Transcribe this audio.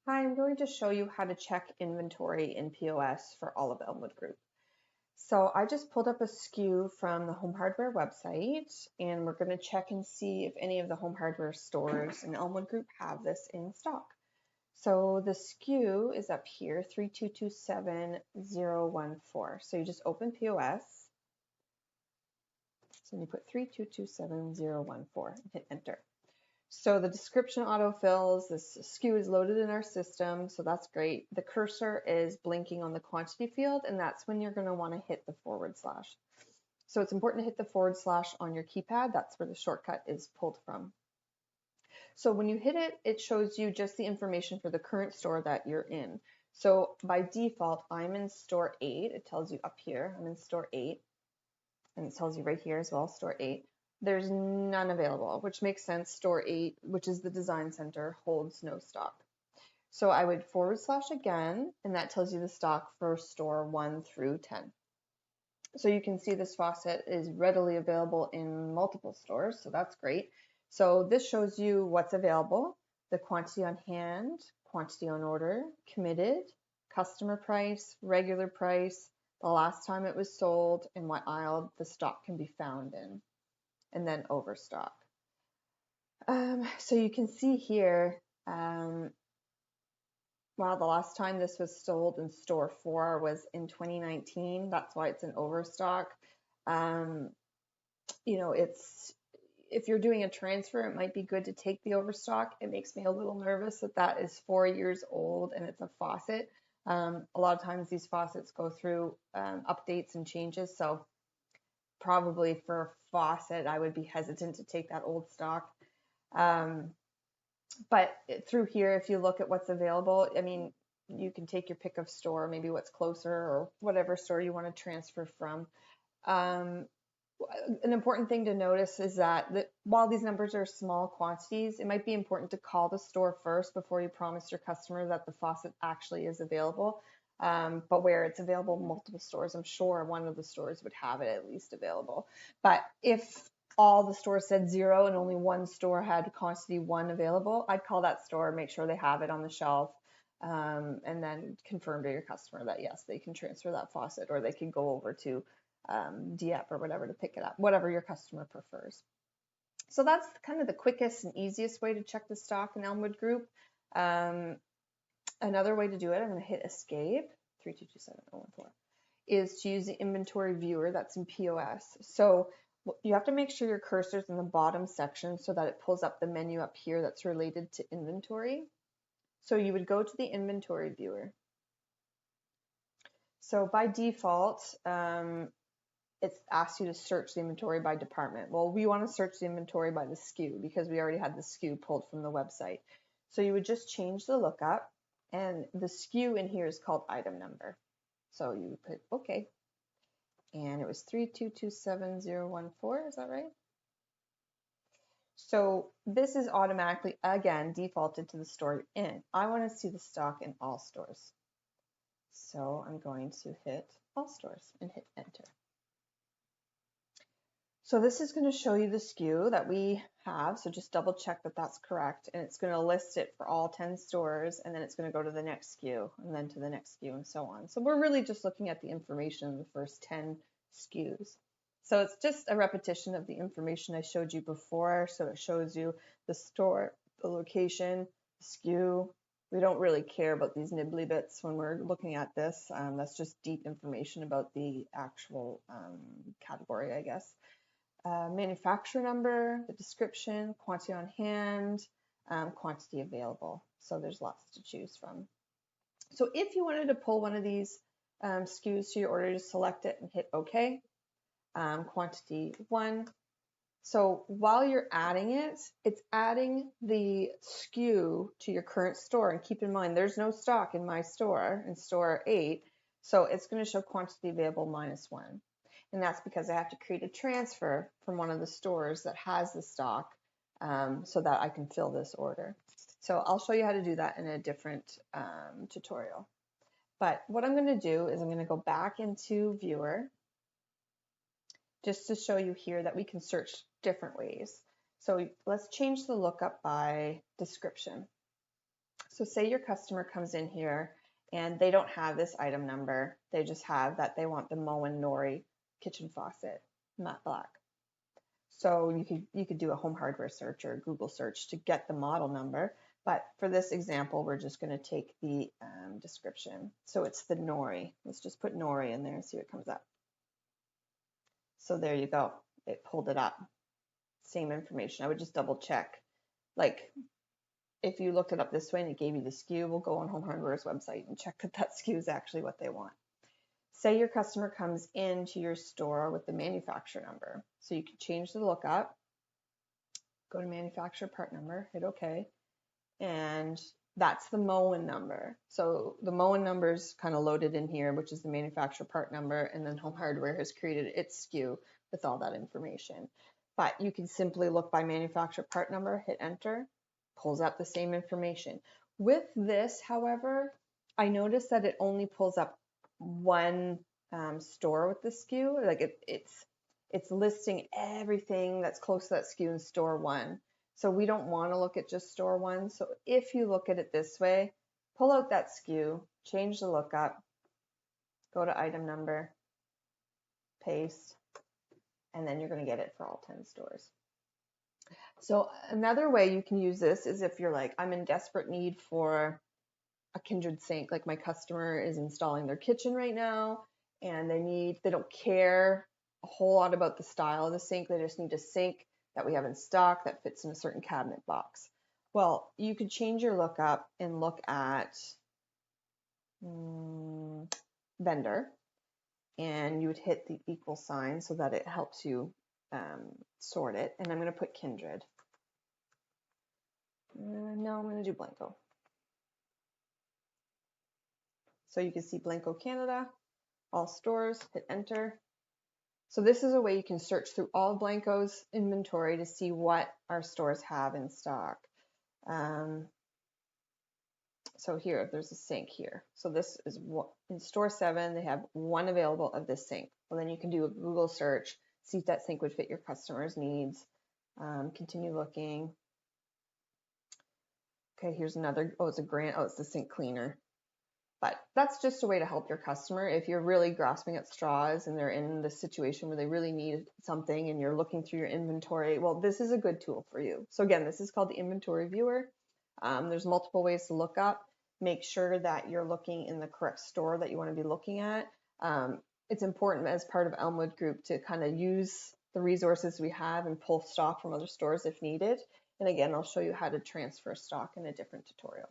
Hi, I'm going to show you how to check inventory in POS for all of Elmwood Group. So I just pulled up a SKU from the Home Hardware website, and we're going to check and see if any of the Home Hardware stores in Elmwood Group have this in stock. So the SKU is up here, 3227014. So you just open POS, so you put 3227014 and hit enter. So the description autofills, this SKU is loaded in our system, so that's great. The cursor is blinking on the quantity field, and that's when you're going to want to hit the /. So it's important to hit the / on your keypad. That's where the shortcut is pulled from. So when you hit it, it shows you just the information for the current store that you're in. So by default, I'm in store 8. It tells you up here, I'm in store 8. And it tells you right here as well, store 8. There's none available, which makes sense. Store 8, which is the design center, holds no stock. So I would / again, and that tells you the stock for store 1 through 10. So you can see this faucet is readily available in multiple stores, so that's great. So this shows you what's available, the quantity on hand, quantity on order, committed, customer price, regular price, the last time it was sold, and what aisle the stock can be found in, and then overstock. So you can see here, wow, the last time this was sold in store 4 was in 2019. That's why it's in overstock. You know, if you're doing a transfer, it might be good to take the overstock. It makes me a little nervous that that is 4 years old and it's a faucet. A lot of times these faucets go through updates and changes, so probably for a faucet, I would be hesitant to take that old stock. But through here, if you look at what's available, I mean, you can take your pick of store, maybe what's closer or whatever store you want to transfer from. An important thing to notice is that while these numbers are small quantities, it might be important to call the store first before you promise your customer that the faucet actually is available. But where it's available in multiple stores, I'm sure one of the stores would have it at least available. But if all the stores said 0 and only one store had quantity 1 available, I'd call that store, make sure they have it on the shelf, and then confirm to your customer that yes, they can transfer that faucet, or they can go over to DF or whatever to pick it up, whatever your customer prefers. So that's kind of the quickest and easiest way to check the stock in Elmwood Group. Another way to do it, I'm going to hit escape, 3227014, is to use the inventory viewer that's in POS. So you have to make sure your cursor's in the bottom section so that it pulls up the menu up here that's related to inventory. So you would go to the inventory viewer. So by default, it's asked you to search the inventory by department. Well, we want to search the inventory by the SKU because we already had the SKU pulled from the website. So you would just change the lookup, and the SKU in here is called item number. So you would put OK. And it was 3227014, is that right? So this is automatically, again, defaulted to the store you're in. I want to see the stock in all stores. So I'm going to hit all stores and hit enter. So this is going to show you the SKU that we have. So just double check that that's correct. And it's going to list it for all 10 stores. And then it's going to go to the next SKU and then to the next SKU and so on. So we're really just looking at the information in the first 10 SKUs. So it's just a repetition of the information I showed you before. So it shows you the store, the location, the SKU. We don't really care about these nibbly bits when we're looking at this. That's just deep information about the actual category, I guess. Manufacturer number, the description, quantity on hand, quantity available. So there's lots to choose from. So if you wanted to pull one of these SKUs to your order, just select it and hit OK. Quantity 1. So while you're adding it, it's adding the SKU to your current store. And keep in mind, there's no stock in my store, in store 8. So it's going to show quantity available -1. And that's because I have to create a transfer from one of the stores that has the stock so that I can fill this order. So I'll show you how to do that in a different tutorial. But what I'm going to do is I'm going to go back into Viewer just to show you here that we can search different ways. So let's change the lookup by description. So say your customer comes in here and they don't have this item number. They just have that they want the Moen Nori kitchen faucet, matte black. So you could do a home hardware search or a Google search to get the model number. But for this example, we're just going to take the description. So it's the Nori. Let's just put Nori in there and see what comes up. So there you go. It pulled it up. Same information. I would just double check. Like if you looked it up this way and it gave you the SKU, we'll go on Home Hardware's website and check that that SKU is actually what they want. Say your customer comes into your store with the manufacturer number. So you can change the lookup, go to manufacturer part number, hit OK, and that's the Moen number. So the Moen number is kind of loaded in here, which is the manufacturer part number, and then Home Hardware has created its SKU with all that information. But you can simply look by manufacturer part number, hit enter, pulls up the same information. With this, however, I noticed that it only pulls up one store with the SKU. Like it's listing everything that's close to that SKU in store one. So we don't want to look at just store one. So if you look at it this way, pull out that SKU, change the lookup, go to item number, paste, and then you're going to get it for all 10 stores. So another way you can use this is if you're like, I'm in desperate need for a Kindred sink, like my customer is installing their kitchen right now and they don't care a whole lot about the style of the sink, they just need a sink that we have in stock that fits in a certain cabinet box. Well, you could change your lookup and look at vendor, and you would hit the equal sign so that it helps you sort it. And I'm going to put Kindred. No, I'm going to do Blanco. So you can see Blanco Canada, all stores, hit enter. So this is a way you can search through all Blanco's inventory to see what our stores have in stock. So here, there's a sink here. So this is what in store 7, they have one available of this sink. Well, then you can do a Google search, see if that sink would fit your customer's needs. Continue looking. Okay, here's another, it's it's the sink cleaner. But that's just a way to help your customer. If you're really grasping at straws and they're in the situation where they really need something and you're looking through your inventory, well, this is a good tool for you. So again, this is called the inventory viewer. There's multiple ways to look up. Make sure that you're looking in the correct store that you want to be looking at. It's important as part of Elmwood Group to kind of use the resources we have and pull stock from other stores if needed. And again, I'll show you how to transfer stock in a different tutorial.